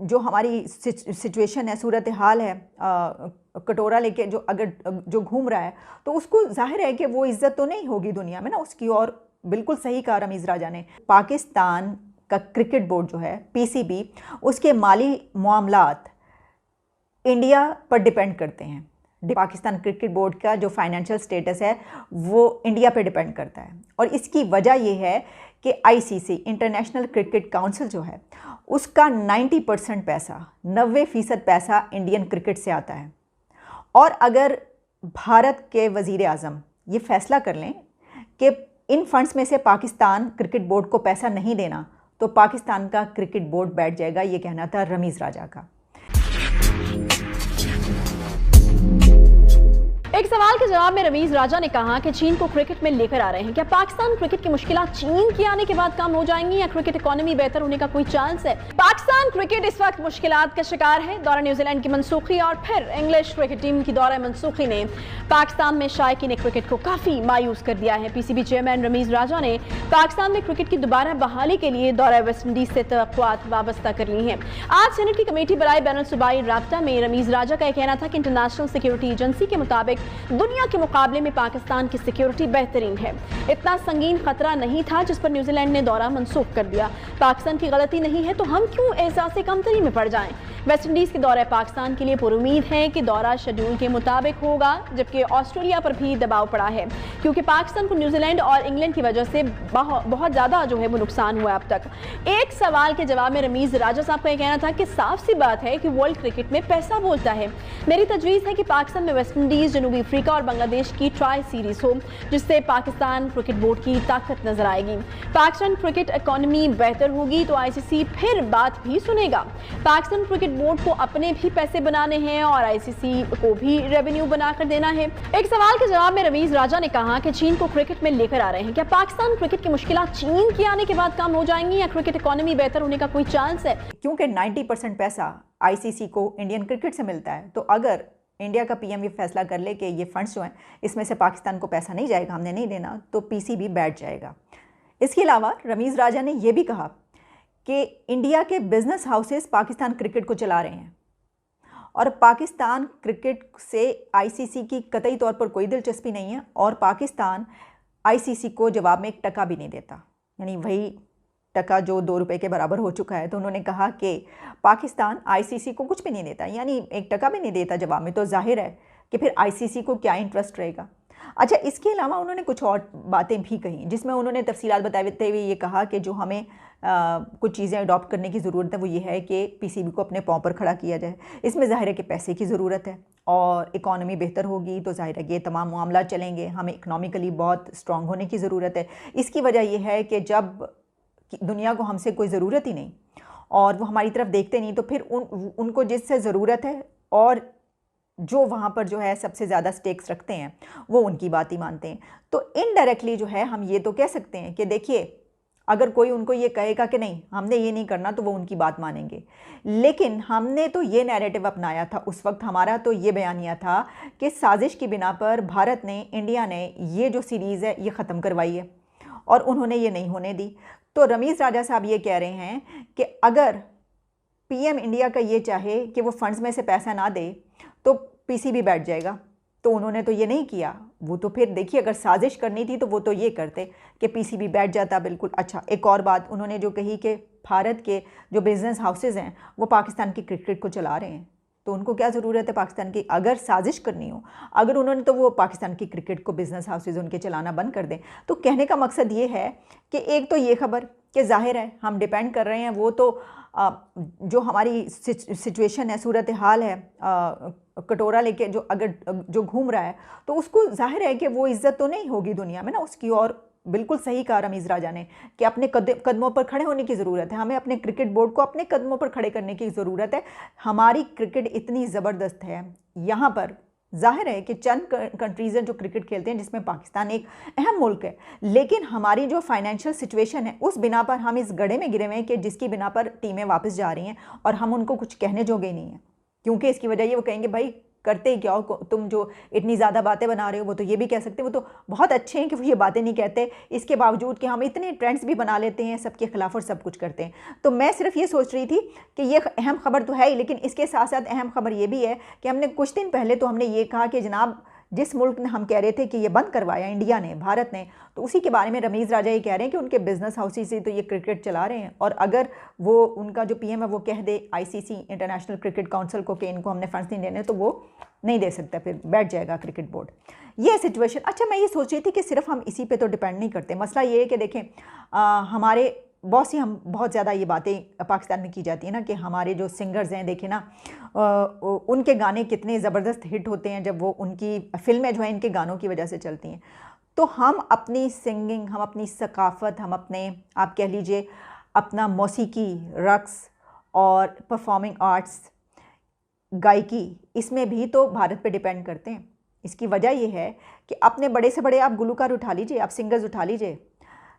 जो हमारी सिचुएशन है, सूरत हाल है, कटोरा लेके जो अगर जो घूम रहा है तो उसको जाहिर है कि वो इज़्ज़त तो नहीं होगी दुनिया में ना उसकी। और बिल्कुल सही कहा रमीज़ राजा ने। पाकिस्तान का क्रिकेट बोर्ड जो है पीसीबी, उसके माली मामलात इंडिया पर डिपेंड करते हैं। पाकिस्तान क्रिकेट बोर्ड का जो फाइनेंशियल स्टेटस है वो इंडिया पे डिपेंड करता है। और इसकी वजह यह है कि आईसीसी इंटरनेशनल क्रिकेट काउंसिल जो है उसका 90% पैसा, 90% पैसा इंडियन क्रिकेट से आता है। और अगर भारत के वज़ीर आज़म ये फैसला कर लें कि इन फंड्स में से पाकिस्तान क्रिकेट बोर्ड को पैसा नहीं देना, तो पाकिस्तान का क्रिकेट बोर्ड बैठ जाएगा। ये कहना था रमीज़ राजा का। एक सवाल के जवाब में रमीज़ राजा ने कहा कि चीन को क्रिकेट में लेकर आ रहे हैं। क्या पाकिस्तान क्रिकेट की मुश्किलात चीन के आने के बाद कम हो जाएंगी या क्रिकेट इकोनॉमी बेहतर होने का कोई चांस है? पाकिस्तान क्रिकेट इस वक्त मुश्किलात का शिकार है। दौरा न्यूजीलैंड की मनसूखी और फिर इंग्लिश क्रिकेट टीम की दौरा मनसूखी ने पाकिस्तान में शायकीन क्रिकेट को काफी मायूस कर दिया है। पीसीबी चेयरमैन रमीज़ राजा ने पाकिस्तान में क्रिकेट की दोबारा बहाली के लिए दौरा वेस्टइंडीज से तवक्कुआत वाबस्ता कर ली हैं। आज सेनेट की कमेटी बराए बैनुल सूबाई राब्ता में रमीज़ राजा का कहना था कि इंटरनेशनल सिक्योरिटी एजेंसी के मुताबिक दुनिया के मुकाबले में पाकिस्तान की सिक्योरिटी बेहतरीन है। इतना संगीन खतरा नहीं था जिस पर न्यूजीलैंड ने दौरा मंसूख कर दिया। पाकिस्तान की गलती नहीं है तो हम क्यों एहसास कमतरी में पड़ जाएं? वेस्टइंडीज के दौरे पाकिस्तान के लिए पुरुमीद है कि दौरा शेड्यूल के मुताबिक होगा, जबकि ऑस्ट्रेलिया पर भी दबाव पड़ा है क्योंकि पाकिस्तान को न्यूजीलैंड और इंग्लैंड की वजह से बहुत ज़्यादा जो है वो नुकसान हुआ अब तक। एक सवाल के जवाब में रमीज़ राजा साहब का यह कहना था कि साफ सी बात है कि वर्ल्ड क्रिकेट में पैसा बोलता है। मेरी तजवीज़ है कि पाकिस्तान में वेस्टइंडीज, जनूबी अफ्रीका और बांग्लादेश की ट्राई सीरीज हो, जिससे पाकिस्तान क्रिकेट बोर्ड की ताकत नजर आएगी। पाकिस्तान क्रिकेट इकोनॉमी बेहतर होगी तो आईसीसी फिर बात भी सुनेगा। पाकिस्तान क्रिकेट बोर्ड को अपने भी पैसे बनाने हैं और आईसीसी को भी रेवेन्यू बनाकर देना है। एक सवाल के जवाब में रमीज़ राजा ने कहा कि चीन को क्रिकेट में लेकर आ रहे हैं। क्या पाकिस्तान क्रिकेट की मुश्किलात चीन के आने के बाद कम हो जाएंगी या क्रिकेट इकोनॉमी बेहतर होने का कोई चांस है? क्योंकि 90% पैसा आईसीसी को इंडियन क्रिकेट से मिलता है, तो अगर इंडिया का पीएम ये फैसला कर ले कि ये फंड्स जो हैं इसमें से पाकिस्तान को पैसा नहीं जाएगा, हमने नहीं देना, तो पीसीबी बैठ जाएगा। इसके अलावा रमीज़ राजा ने यह भी कहा कि इंडिया के बिजनेस हाउसेस पाकिस्तान क्रिकेट को चला रहे हैं और पाकिस्तान क्रिकेट से आईसीसी की कतई तौर पर कोई दिलचस्पी नहीं है और पाकिस्तान आईसीसी को जवाब में 1 टका भी नहीं देता, यानी वही टका जो 2 रुपये के बराबर हो चुका है। तो उन्होंने कहा कि पाकिस्तान आईसीसी को कुछ भी नहीं देता, यानी 1 टका भी नहीं देता जवाब में, तो जाहिर है कि फिर आईसीसी को क्या इंटरेस्ट रहेगा। अच्छा, इसके अलावा उन्होंने कुछ और बातें भी कही जिसमें उन्होंने तफसीलात बताते हुए ये कहा कि जो हमें कुछ चीज़ें अडॉप्ट करने की ज़रूरत है वो ये है कि पीसीबी को अपने पाँव पर खड़ा किया जाए। इसमें ज़ाहिर है कि पैसे की ज़रूरत है और इकॉनमी बेहतर होगी तो ज़ाहिर है कि ये तमाम मामला चलेंगे। हमें इकनॉमिकली बहुत स्ट्रॉन्ग होने की ज़रूरत है। इसकी वजह यह है कि जब दुनिया को हमसे कोई ज़रूरत ही नहीं और वो हमारी तरफ देखते नहीं, तो फिर उनको जिससे ज़रूरत है और जो वहाँ पर जो है सबसे ज़्यादा स्टेक्स रखते हैं वो उनकी बात ही मानते हैं। तो इनडायरेक्टली जो है हम ये तो कह सकते हैं कि देखिए, अगर कोई उनको ये कहेगा कि नहीं हमने ये नहीं करना तो वो उनकी बात मानेंगे। लेकिन हमने तो ये नैरेटिव अपनाया था उस वक्त, हमारा तो ये बयानिया था कि साजिश की बिना पर भारत ने, इंडिया ने ये जो सीरीज़ है ये ख़त्म करवाई है और उन्होंने ये नहीं होने दी। तो रमीज़ राजा साहब ये कह रहे हैं कि अगर पीएम इंडिया का ये चाहे कि वो फंड्स में से पैसा ना दे तो पीसीबी बैठ जाएगा, तो उन्होंने तो ये नहीं किया। वो तो फिर देखिए, अगर साजिश करनी थी तो वो तो ये करते कि पीसीबी बैठ जाता। बिल्कुल। अच्छा, एक और बात उन्होंने जो कही कि भारत के जो बिजनेस हाउसेज हैं वो पाकिस्तान की क्रिकेट को चला रहे हैं, तो उनको क्या ज़रूरत है पाकिस्तान की? अगर साजिश करनी हो, अगर उन्होंने, तो वो पाकिस्तान की क्रिकेट को बिजनेस हाउसेज उनके चलाना बंद कर दें। तो कहने का मकसद ये है कि एक तो ये खबर कि जाहिर है हम डिपेंड कर रहे हैं, वो तो जो हमारी सिचुएशन है, सूरत हाल है, कटोरा लेके जो अगर जो घूम रहा है तो उसको जाहिर है कि वो इज़्ज़त तो नहीं होगी दुनिया में ना उसकी। और बिल्कुल सही कहा रमीज़ राजा ने कि अपने कदमों पर खड़े होने की ज़रूरत है। हमें अपने क्रिकेट बोर्ड को अपने कदमों पर खड़े करने की ज़रूरत है। हमारी क्रिकेट इतनी ज़बरदस्त है, यहाँ पर जाहिर है कि चंद कंट्रीज़ हैं जो क्रिकेट खेलते हैं जिसमें पाकिस्तान एक अहम मुल्क है, लेकिन हमारी जो फाइनेंशियल सिचुएशन है उस बिना पर हम इस गड्ढे में गिरे हुए हैं कि जिसकी बिना पर टीमें वापस जा रही हैं और हम उनको कुछ कहने जोगे नहीं हैं। क्योंकि इसकी वजह ये, वो कहेंगे भाई करते क्या हो, तुम जो इतनी ज़्यादा बातें बना रहे हो, वो तो ये भी कह सकते, वो तो बहुत अच्छे हैं कि वो ये बातें नहीं कहते, इसके बावजूद कि हम इतने ट्रेंड्स भी बना लेते हैं सबके खिलाफ और सब कुछ करते हैं। तो मैं सिर्फ ये सोच रही थी कि ये अहम खबर तो है ही, लेकिन इसके साथ साथ अहम खबर ये भी है कि हमने कुछ दिन पहले तो हमने ये कहा कि जनाब जिस मुल्क ने हम कह रहे थे कि ये बंद करवाया, इंडिया ने, भारत ने, तो उसी के बारे में रमीज़ राजा ये कह रहे हैं कि उनके बिजनेस हाउसेस से तो ये क्रिकेट चला रहे हैं, और अगर वो उनका जो पीएम है वो कह दे आईसीसी इंटरनेशनल क्रिकेट काउंसिल को कि इनको हमने फंड्स नहीं देने, तो वो नहीं दे सकता, फिर बैठ जाएगा क्रिकेट बोर्ड। ये सिचुएशन। अच्छा, मैं ये सोच रही थी कि सिर्फ हम इसी पे तो डिपेंड नहीं करते। मसला ये है कि देखें हमारे बहुत सी हम बहुत ज़्यादा ये बातें पाकिस्तान में की जाती है ना कि हमारे जो सिंगर्स हैं, देखें ना उनके गाने कितने ज़बरदस्त हिट होते हैं जब वो उनकी फिल्में जो है इनके गानों की वजह से चलती हैं। तो हम अपनी सिंगिंग, हम अपनी सकाफ़त, हम अपने, आप कह लीजिए अपना मौसीकी, रक्स और परफॉर्मिंग आर्ट्स, गायकी, इसमें भी तो भारत पे डिपेंड करते हैं। इसकी वजह यह है कि अपने बड़े से बड़े आप गुलूकार उठा लीजिए, आप सिंगर्स उठा लीजिए।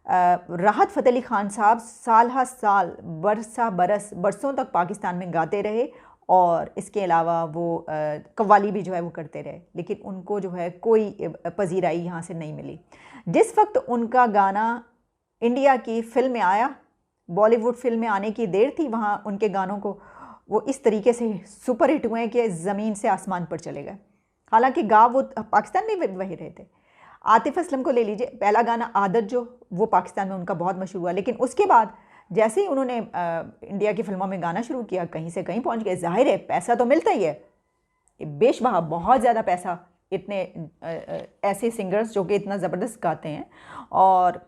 राहत फ़तेह अली ख़ान साहब साल हा साल, बरसों तक पाकिस्तान में गाते रहे, और इसके अलावा वो कव्वाली भी जो है वो करते रहे, लेकिन उनको जो है कोई पजीराई यहाँ से नहीं मिली। जिस वक्त उनका गाना इंडिया की फिल्म में आया, बॉलीवुड फिल्म में आने की देर थी, वहाँ उनके गानों को वो इस तरीके से सुपर हिट हुए कि ज़मीन से आसमान पर चले गए। हालांकि गा वो पाकिस्तान में वही रहे थे। आतिफ असलम को ले लीजिए, पहला गाना आदत जो वो पाकिस्तान में उनका बहुत मशहूर हुआ, लेकिन उसके बाद जैसे ही उन्होंने इंडिया की फिल्मों में गाना शुरू किया, कहीं से कहीं पहुंच गए। जाहिर है पैसा तो मिलता ही है, बेशबहा बहुत ज़्यादा पैसा, इतने ऐसे सिंगर्स जो कि इतना ज़बरदस्त गाते हैं और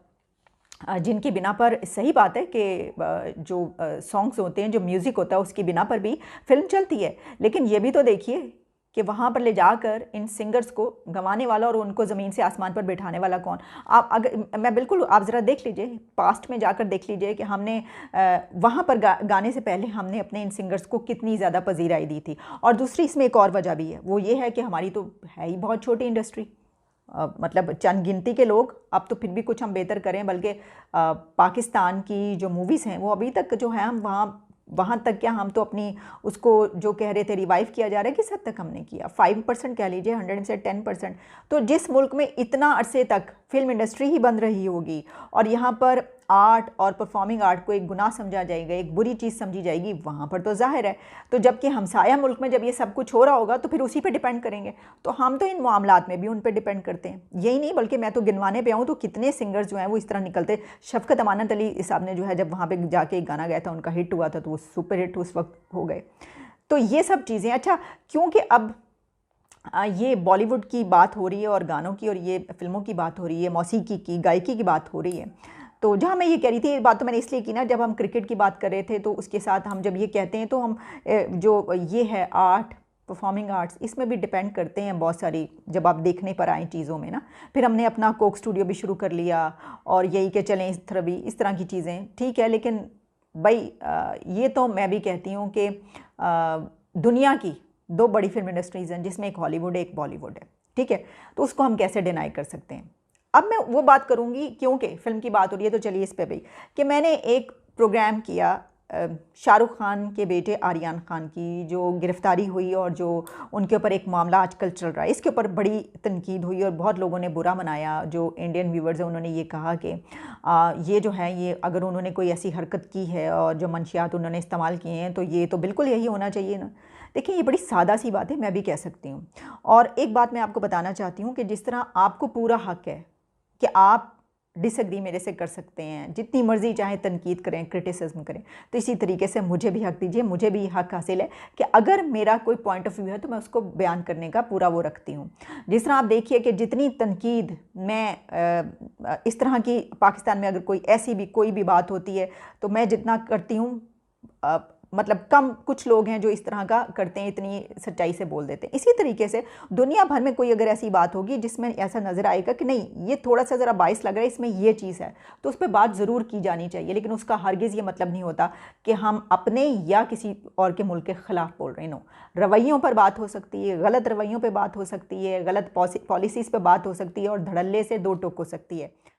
जिनकी बिना पर, सही बात है कि जो सॉन्ग्स होते हैं, जो म्यूज़िक होता है, उसकी बिना पर भी फिल्म चलती है। लेकिन ये भी तो देखिए कि वहाँ पर ले जाकर इन सिंगर्स को गंवाने वाला और उनको ज़मीन से आसमान पर बैठाने वाला कौन। आप अगर मैं बिल्कुल, आप ज़रा देख लीजिए, पास्ट में जाकर देख लीजिए कि हमने वहाँ पर गाने से पहले हमने अपने इन सिंगर्स को कितनी ज़्यादा पजीराई दी थी। और दूसरी इसमें एक और वजह भी है, वो ये है कि हमारी तो है ही बहुत छोटी इंडस्ट्री, मतलब चंद गिनती के लोग। अब तो फिर भी कुछ हम बेहतर करें, बल्कि पाकिस्तान की जो मूवीज़ हैं वो अभी तक जो है हम वहाँ तक क्या, हम तो अपनी उसको जो कह रहे थे रिवाइव किया जा रहा है, किस हद तक हमने किया, 5% कह लीजिए, 100 से 10%। तो जिस मुल्क में इतना अरसे तक फिल्म इंडस्ट्री ही बंद रही होगी और यहाँ पर आर्ट और परफॉर्मिंग आर्ट को एक गुनाह समझा जाएगा, एक बुरी चीज़ समझी जाएगी, वहाँ पर तो जाहिर है। तो जबकि हमसाया मुल्क में जब ये सब कुछ हो रहा होगा तो फिर उसी पे डिपेंड करेंगे। तो हम तो इन मामलात में भी उन पे डिपेंड करते हैं। यही नहीं, बल्कि मैं तो गिनवाने पे आऊँ तो कितने सिंगर्स जो हैं वो इस तरह निकलते। शफकत अमानत अली साहब ने जो है जब वहाँ पर जाके एक गाना गाया था, उनका हिट हुआ था, तो वो सुपर हिट उस वक्त हो गए। तो ये सब चीज़ें, अच्छा क्योंकि अब ये बॉलीवुड की बात हो रही है और गानों की, और ये फिल्मों की बात हो रही है, मौसीकी की, गायकी की बात हो रही है, तो जहाँ मैं ये कह रही थी, ये बात तो मैंने इसलिए की ना, जब हम क्रिकेट की बात कर रहे थे तो उसके साथ हम जब ये कहते हैं तो हम जो ये है आर्ट, परफॉर्मिंग आर्ट्स, इसमें भी डिपेंड करते हैं बहुत सारी, जब आप देखने पर आए चीज़ों में ना। फिर हमने अपना कोक स्टूडियो भी शुरू कर लिया और यही कि चलें इस तरह की चीज़ें, ठीक है। लेकिन भाई ये तो मैं भी कहती हूँ कि दुनिया की दो बड़ी फिल्म इंडस्ट्रीज़ हैं, जिसमें एक हॉलीवुड है, एक बॉलीवुड है, ठीक है। तो उसको हम कैसे डिनाई कर सकते हैं। अब मैं वो बात करूँगी, क्योंकि फ़िल्म की बात हो रही है तो चलिए इस पे भी, कि मैंने एक प्रोग्राम किया शाहरुख खान के बेटे आर्यन खान की जो गिरफ़्तारी हुई और जो उनके ऊपर एक मामला आजकल चल रहा है, इसके ऊपर बड़ी तनकीद हुई और बहुत लोगों ने बुरा मनाया। जो इंडियन व्यूवर्स हैं उन्होंने ये कहा कि ये जो है, ये अगर उन्होंने कोई ऐसी हरकत की है और जो मंशियात उन्होंने इस्तेमाल किए हैं तो ये तो बिल्कुल यही होना चाहिए ना। देखिए ये बड़ी सादा सी बात है, मैं भी कह सकती हूँ। और एक बात मैं आपको बताना चाहती हूँ कि जिस तरह आपको पूरा हक़ है कि आप डिसएग्री मेरे से कर सकते हैं, जितनी मर्ज़ी चाहे तनकीद करें, क्रिटिसिज्म करें, तो इसी तरीके से मुझे भी हक़ दीजिए। मुझे भी हक़ हासिल है कि अगर मेरा कोई पॉइंट ऑफ व्यू है तो मैं उसको बयान करने का पूरा वो रखती हूँ। जिस तरह आप देखिए कि जितनी तनकीद मैं इस तरह की, पाकिस्तान में अगर कोई ऐसी भी कोई भी बात होती है तो मैं जितना करती हूँ, मतलब कम कुछ लोग हैं जो इस तरह का करते हैं, इतनी सच्चाई से बोल देते हैं। इसी तरीके से दुनिया भर में कोई अगर ऐसी बात होगी जिसमें ऐसा नज़र आएगा कि नहीं ये थोड़ा सा ज़रा बाइस लग रहा है, इसमें ये चीज़ है, तो उस पर बात ज़रूर की जानी चाहिए। लेकिन उसका हरगिज़ ये मतलब नहीं होता कि हम अपने या किसी और के मुल्क के ख़िलाफ़ बोल रहे हैं। नो, रवैयों पर बात हो सकती है, गलत रवैयों पर बात हो सकती है, गलत पॉलिसीज़ पर बात हो सकती है और धड़ल्ले से दो टोक हो सकती है।